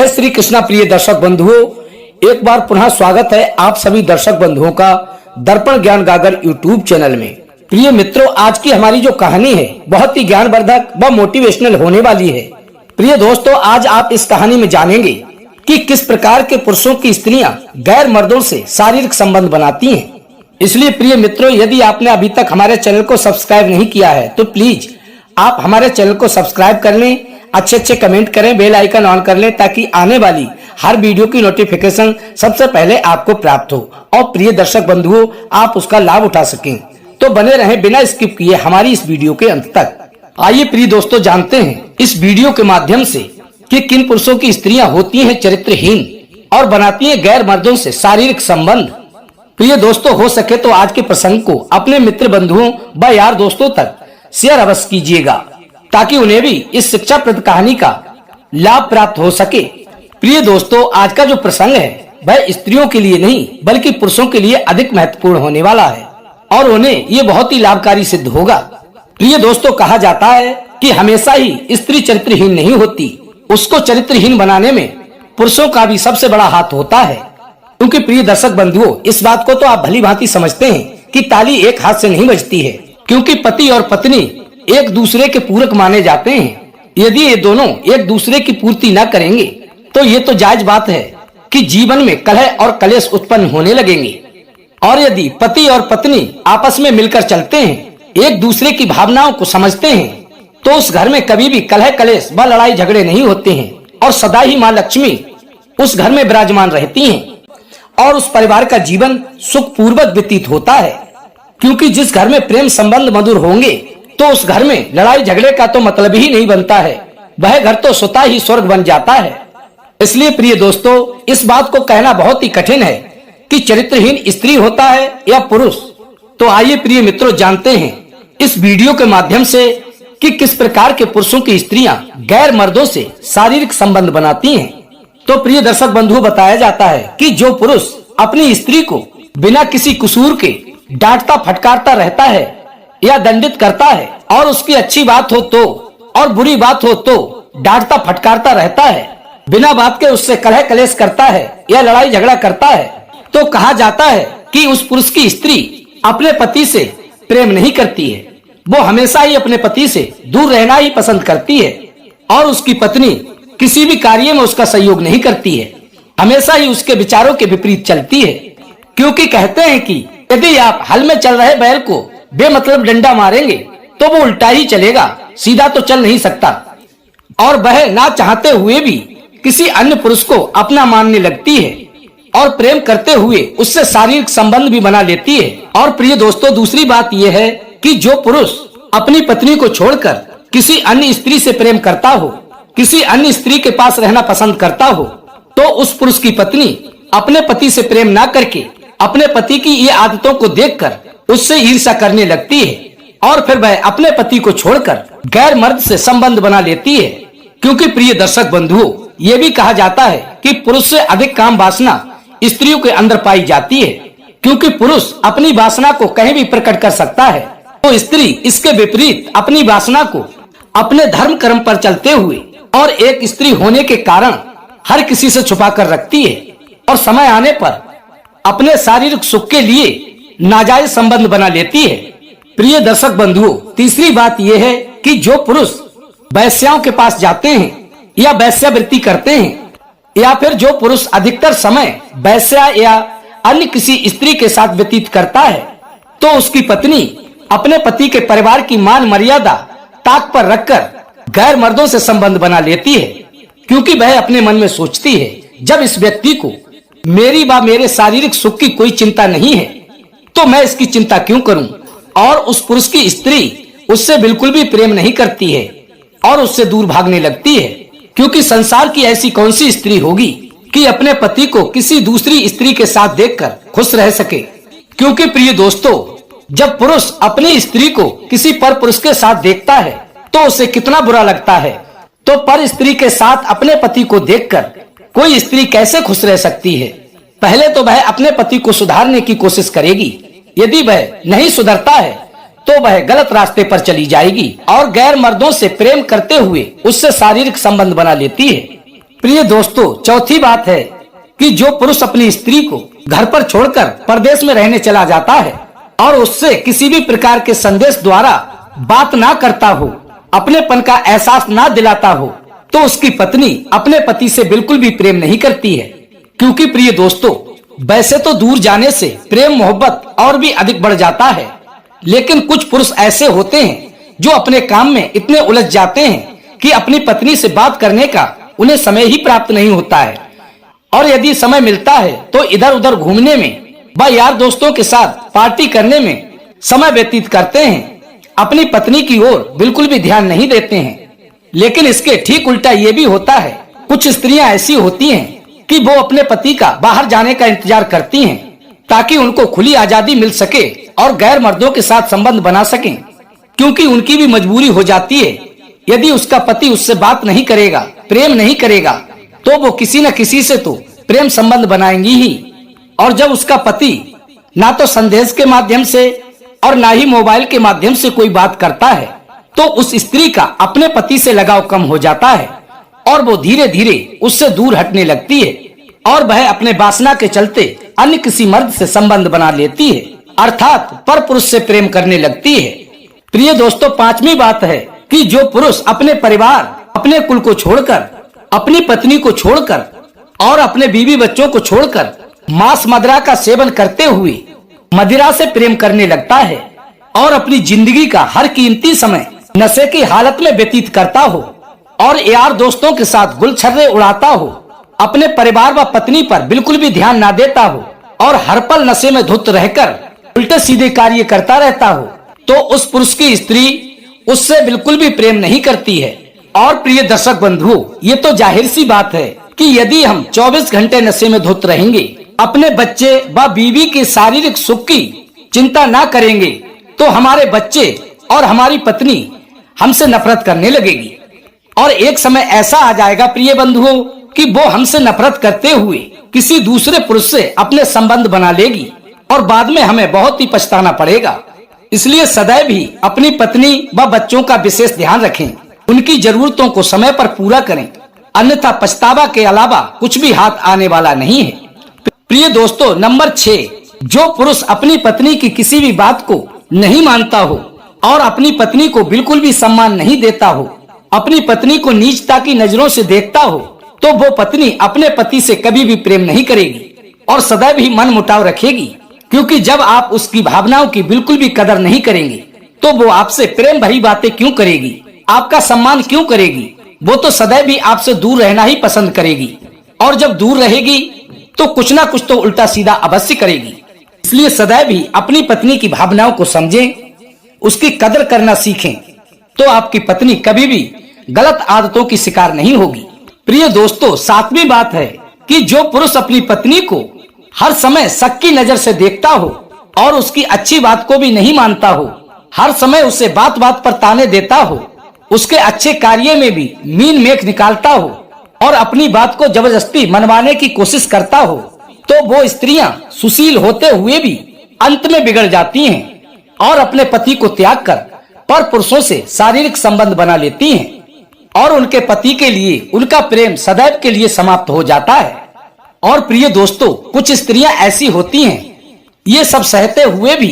जय श्री कृष्णा। प्रिय दर्शक बंधुओं, एक बार पुनः स्वागत है आप सभी दर्शक बंधुओं का दर्पण ज्ञान गागर यूट्यूब चैनल में। प्रिय मित्रों, आज की हमारी जो कहानी है बहुत ही ज्ञानवर्धक व मोटिवेशनल होने वाली है। प्रिय दोस्तों, आज आप इस कहानी में जानेंगे कि किस प्रकार के पुरुषों की स्त्रियां गैर मर्दों से शारीरिक संबंध बनाती हैं। इसलिए प्रिय मित्रों, यदि आपने अभी तक हमारे चैनल को सब्सक्राइब नहीं किया है तो प्लीज आप हमारे चैनल को सब्सक्राइब कर लें, अच्छे कमेंट करें, बेल आइकन ऑन कर लें ताकि आने वाली हर वीडियो की नोटिफिकेशन सबसे पहले आपको प्राप्त हो और प्रिय दर्शक बंधुओं आप उसका लाभ उठा सकें। तो बने रहें बिना स्किप किए हमारी इस वीडियो के अंत तक। आइए प्रिय दोस्तों, जानते हैं इस वीडियो के माध्यम से कि किन पुरुषों की स्त्रियां होती हैं चरित्रहीन और बनाती हैं गैर मर्दों से शारीरिक संबंध। प्रिय दोस्तों, हो सके तो आज के प्रसंग को अपने मित्र बंधुओं व यार दोस्तों तक शेयर अवश्य कीजिएगा ताकि उन्हें भी इस शिक्षाप्रद कहानी का लाभ प्राप्त हो सके। प्रिय दोस्तों, आज का जो प्रसंग है वह स्त्रियों के लिए नहीं बल्कि पुरुषों के लिए अधिक महत्वपूर्ण होने वाला है और उन्हें ये बहुत ही लाभकारी सिद्ध होगा। प्रिय दोस्तों, कहा जाता है कि हमेशा ही स्त्री चरित्रहीन नहीं होती, उसको चरित्रहीन बनाने में पुरुषों का भी सबसे बड़ा हाथ होता है। क्योंकि प्रिय दर्शक बंधुओं, इस बात को तो आप भली भांति समझते हैं कि ताली एक हाथ से नहीं बजती है, क्योंकि पति और पत्नी एक दूसरे के पूरक माने जाते हैं। यदि ये दोनों एक दूसरे की पूर्ति न करेंगे तो ये तो जायज बात है कि जीवन में कलह और कलेश उत्पन्न होने लगेंगे। और यदि पति और पत्नी आपस में मिलकर चलते हैं, एक दूसरे की भावनाओं को समझते हैं, तो उस घर में कभी भी कलह कलेश व लड़ाई झगड़े नहीं होते हैं और सदा ही माँ लक्ष्मी उस घर में विराजमान रहती हैं और उस परिवार का जीवन सुखपूर्वक व्यतीत होता है। क्योंकि जिस घर में प्रेम संबंध मधुर होंगे तो उस घर में लड़ाई झगड़े का तो मतलब ही नहीं बनता है, वह घर तो स्वतः ही स्वर्ग बन जाता है। इसलिए प्रिय दोस्तों, इस बात को कहना बहुत ही कठिन है कि चरित्रहीन स्त्री होता है या पुरुष। तो आइए प्रिय मित्रों, जानते हैं इस वीडियो के माध्यम से कि किस प्रकार के पुरुषों की स्त्रियां गैर मर्दों से शारीरिक संबंध बनाती हैं। तो प्रिय दर्शक बंधुओं, बताया जाता है कि जो पुरुष अपनी स्त्री को बिना किसी कसूर के डांटता फटकारता रहता है या दंडित करता है और उसकी अच्छी बात हो तो और बुरी बात हो तो डांटता फटकारता रहता है, बिना बात के उससे कलह कलेश करता है या लड़ाई झगड़ा करता है, तो कहा जाता है कि उस पुरुष की स्त्री अपने पति से प्रेम नहीं करती है। वो हमेशा ही अपने पति से दूर रहना ही पसंद करती है और उसकी पत्नी किसी भी कार्य में उसका सहयोग नहीं करती है, हमेशा ही उसके विचारों के विपरीत चलती है। क्योंकि कहते हैं कि यदि आप हल में चल रहे बैल को बेमतलब डंडा मारेंगे तो वो उल्टा ही चलेगा, सीधा तो चल नहीं सकता। और वह ना चाहते हुए भी किसी अन्य पुरुष को अपना मानने लगती है और प्रेम करते हुए उससे शारीरिक संबंध भी बना लेती है। और प्रिय दोस्तों, दूसरी बात यह है कि जो पुरुष अपनी पत्नी को छोड़कर किसी अन्य स्त्री से प्रेम करता हो, किसी अन्य स्त्री के पास रहना पसंद करता हो, तो उस पुरुष की पत्नी अपने पति से प्रेम ना करके अपने पति की ये आदतों को देखकर उससे ईर्ष्या करने लगती है और फिर वह अपने पति को छोड़कर गैर मर्द से संबंध बना लेती है। क्योंकि प्रिय दर्शक बंधुओं, ये भी कहा जाता है कि पुरुष से अधिक काम वासना स्त्रियों के अंदर पाई जाती है। क्योंकि पुरुष अपनी वासना को कहीं भी प्रकट कर सकता है, तो स्त्री इसके विपरीत अपनी वासना को अपने धर्म कर्म पर चलते हुए और एक स्त्री होने के कारण हर किसी से छुपा कर रखती है और समय आने पर अपने शारीरिक सुख के लिए नाजायज संबंध बना लेती है। प्रिय दर्शक बंधुओं, तीसरी बात यह है कि जो पुरुष वैश्याओं के पास जाते हैं या वैश्यावृत्ति करते हैं, या फिर जो पुरुष अधिकतर समय वैश्या या अन्य किसी स्त्री के साथ व्यतीत करता है, तो उसकी पत्नी अपने पति के परिवार की मान मर्यादा ताक पर रखकर गैर मर्दों से संबंध बना लेती है। क्योंकि वह अपने मन में सोचती है, जब इस व्यक्ति को मेरी व मेरे शारीरिक सुख की कोई चिंता नहीं है तो मैं इसकी चिंता क्यों करूं। और उस पुरुष की स्त्री उससे बिल्कुल भी प्रेम नहीं करती है और उससे दूर भागने लगती है। क्योंकि संसार की ऐसी कौन सी स्त्री होगी कि अपने पति को किसी दूसरी स्त्री के साथ देखकर खुश रह सके। क्योंकि प्रिय दोस्तों, जब पुरुष अपनी स्त्री को किसी पर पुरुष के साथ देखता है तो उसे कितना बुरा लगता है, तो पर स्त्री के साथ अपने पति को देखकर कोई स्त्री कैसे खुश रह सकती है। पहले तो वह अपने पति को सुधारने की कोशिश करेगी, यदि वह नहीं सुधरता है तो वह गलत रास्ते पर चली जाएगी और गैर मर्दों से प्रेम करते हुए उससे शारीरिक संबंध बना लेती है। प्रिय दोस्तों, चौथी बात है कि जो पुरुष अपनी स्त्री को घर पर छोड़कर परदेश में रहने चला जाता है और उससे किसी भी प्रकार के संदेश द्वारा बात ना करता हो, अपनेपन का एहसास ना दिलाता हो, तो उसकी पत्नी अपने पति से बिल्कुल भी प्रेम नहीं करती है। क्योंकि प्रिय दोस्तों, वैसे तो दूर जाने से प्रेम मोहब्बत और भी अधिक बढ़ जाता है, लेकिन कुछ पुरुष ऐसे होते हैं जो अपने काम में इतने उलझ जाते हैं कि अपनी पत्नी से बात करने का उन्हें समय ही प्राप्त नहीं होता है। और यदि समय मिलता है तो इधर उधर घूमने में व यार दोस्तों के साथ पार्टी करने में समय व्यतीत करते हैं, अपनी पत्नी की ओर बिल्कुल भी ध्यान नहीं देते हैं। लेकिन इसके ठीक उल्टा ये भी होता है, कुछ स्त्रियां ऐसी होती हैं कि वो अपने पति का बाहर जाने का इंतजार करती हैं ताकि उनको खुली आजादी मिल सके और गैर मर्दों के साथ संबंध बना सकें। क्योंकि उनकी भी मजबूरी हो जाती है, यदि उसका पति उससे बात नहीं करेगा, प्रेम नहीं करेगा, तो वो किसी न किसी से तो प्रेम संबंध बनाएंगी ही। और जब उसका पति ना तो संदेश के माध्यम से और ना ही मोबाइल के माध्यम से कोई बात करता है, तो उस स्त्री का अपने पति से लगाव कम हो जाता है और वो धीरे धीरे उससे दूर हटने लगती है और वह अपने वासना के चलते अन्य किसी मर्द से संबंध बना लेती है, अर्थात पर पुरुष से प्रेम करने लगती है। प्रिय दोस्तों, पांचवी बात है कि जो पुरुष अपने परिवार, अपने कुल को छोड़कर, अपनी पत्नी को छोड़कर और अपने बीवी बच्चों को छोड़कर मांस मदिरा का सेवन करते हुए मदिरा से प्रेम करने लगता है और अपनी जिंदगी का हर कीमती समय नशे की हालत में व्यतीत करता हो और यार दोस्तों के साथ गुलछर्रे उड़ाता हो, अपने परिवार व पत्नी पर बिल्कुल भी ध्यान ना देता हो और हर पल नशे में धुत रहकर उल्टे सीधे कार्य करता रहता हो, तो उस पुरुष की स्त्री उससे बिल्कुल भी प्रेम नहीं करती है। और प्रिय दर्शक बंधुओं, ये तो जाहिर सी बात है कि यदि हम 24 घंटे नशे में धुत रहेंगे, अपने बच्चे व बीवी के शारीरिक सुख की चिंता ना करेंगे, तो हमारे बच्चे और हमारी पत्नी हमसे नफरत करने लगेगी। और एक समय ऐसा आ जाएगा प्रिय बंधुओं कि वो हमसे नफरत करते हुए किसी दूसरे पुरुष से अपने संबंध बना लेगी और बाद में हमें बहुत ही पछताना पड़ेगा। इसलिए सदैव भी अपनी पत्नी व बच्चों का विशेष ध्यान रखें, उनकी जरूरतों को समय पर पूरा करें, अन्यथा पछतावा के अलावा कुछ भी हाथ आने वाला नहीं है। प्रिय दोस्तों, नंबर 6, जो पुरुष अपनी पत्नी की किसी भी बात को नहीं मानता हो और अपनी पत्नी को बिल्कुल भी सम्मान नहीं देता हो, अपनी पत्नी को नीचता की नजरों से देखता हो, तो वो पत्नी अपने पति से कभी भी प्रेम नहीं करेगी और सदैव ही मन मुटाव रखेगी। क्योंकि जब आप उसकी भावनाओं की बिल्कुल भी कदर नहीं करेंगे, तो वो आपसे प्रेम भरी बातें क्यों करेगी, आपका सम्मान क्यों करेगी? वो तो सदैव भी आपसे दूर रहना ही पसंद करेगी और जब दूर रहेगी तो कुछ ना कुछ तो उल्टा सीधा अवश्य करेगी। इसलिए सदैव भी अपनी पत्नी की भावनाओं को समझें, उसकी कदर करना सीखें, तो आपकी पत्नी कभी भी गलत आदतों की शिकार नहीं होगी। प्रिय दोस्तों, 7वीं बात है कि जो पुरुष अपनी पत्नी को हर समय शक की नजर से देखता हो और उसकी अच्छी बात को भी नहीं मानता हो, हर समय उसे बात बात पर ताने देता हो, उसके अच्छे कार्य में भी मीन मेख निकालता हो और अपनी बात को जबरदस्ती मनवाने की कोशिश करता हो, तो वो स्त्रियां सुशील होते हुए भी अंत में बिगड़ जाती हैं और अपने पति को त्याग कर पर पुरुषों से शारीरिक संबंध बना लेती हैं और उनके पति के लिए उनका प्रेम सदैव के लिए समाप्त हो जाता है। और प्रिय दोस्तों, कुछ स्त्रियां ऐसी होती हैं, ये सब सहते हुए भी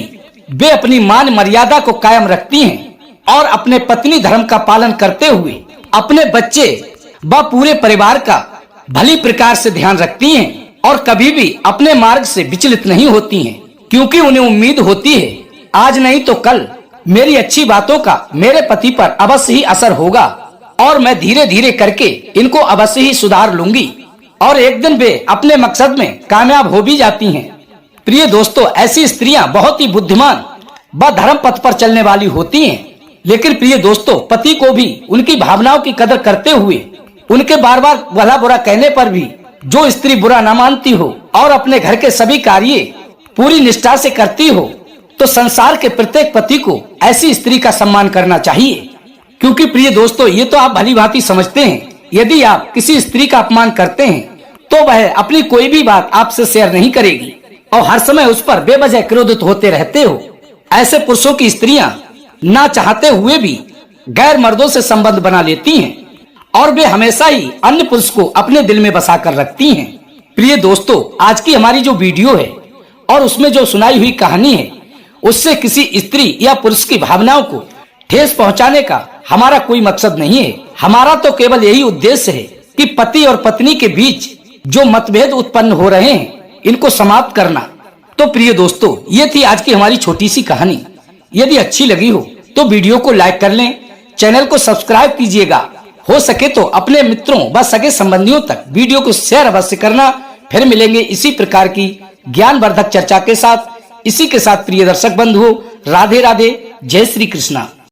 वे अपनी मान मर्यादा को कायम रखती हैं और अपने पत्नी धर्म का पालन करते हुए अपने बच्चे व पूरे परिवार का भली प्रकार से ध्यान रखती हैं और कभी भी अपने मार्ग से विचलित नहीं होती हैं, क्योंकि उन्हें उम्मीद होती है आज नहीं तो कल मेरी अच्छी बातों का मेरे पति पर अवश्य ही असर होगा और मैं धीरे धीरे करके इनको अवश्य ही सुधार लूंगी और एक दिन वे अपने मकसद में कामयाब हो भी जाती हैं। प्रिय दोस्तों, ऐसी स्त्रियां बहुत ही बुद्धिमान व धर्म पथ पर चलने वाली होती हैं। लेकिन प्रिय दोस्तों, पति को भी उनकी भावनाओं की कदर करते हुए उनके बार बार भला बुरा कहने पर भी जो स्त्री बुरा न मानती हो और अपने घर के सभी कार्य पूरी निष्ठा से करती हो, तो संसार के प्रत्येक पति को ऐसी स्त्री का सम्मान करना चाहिए। क्योंकि प्रिय दोस्तों, ये तो आप भली भांति समझते हैं, यदि आप किसी स्त्री का अपमान करते हैं तो वह अपनी कोई भी बात आपसे शेयर नहीं करेगी और हर समय उस पर बेवजह क्रोधित होते रहते हो। ऐसे पुरुषों की स्त्रियां ना चाहते हुए भी गैर मर्दों से संबंध बना लेती हैं और वे हमेशा ही अन्य पुरुष को अपने दिल में बसा कर रखती हैं। प्रिय दोस्तों, आज की हमारी जो वीडियो है और उसमें जो सुनाई हुई कहानी है, उससे किसी स्त्री या पुरुष की भावनाओं को ठेस पहुंचाने का हमारा कोई मकसद नहीं है। हमारा तो केवल यही उद्देश्य है कि पति और पत्नी के बीच जो मतभेद उत्पन्न हो रहे हैं, इनको समाप्त करना। तो प्रिय दोस्तों, ये थी आज की हमारी छोटी सी कहानी। यदि अच्छी लगी हो तो वीडियो को लाइक कर लें, चैनल को सब्सक्राइब कीजिएगा। हो सके तो अपने मित्रों व सगे संबंधियों तक वीडियो को शेयर अवश्य करना। फिर मिलेंगे इसी प्रकार की ज्ञानवर्धक चर्चा के साथ। इसी के साथ प्रिय दर्शक बंधुओं, राधे राधे, जय श्री कृष्णा।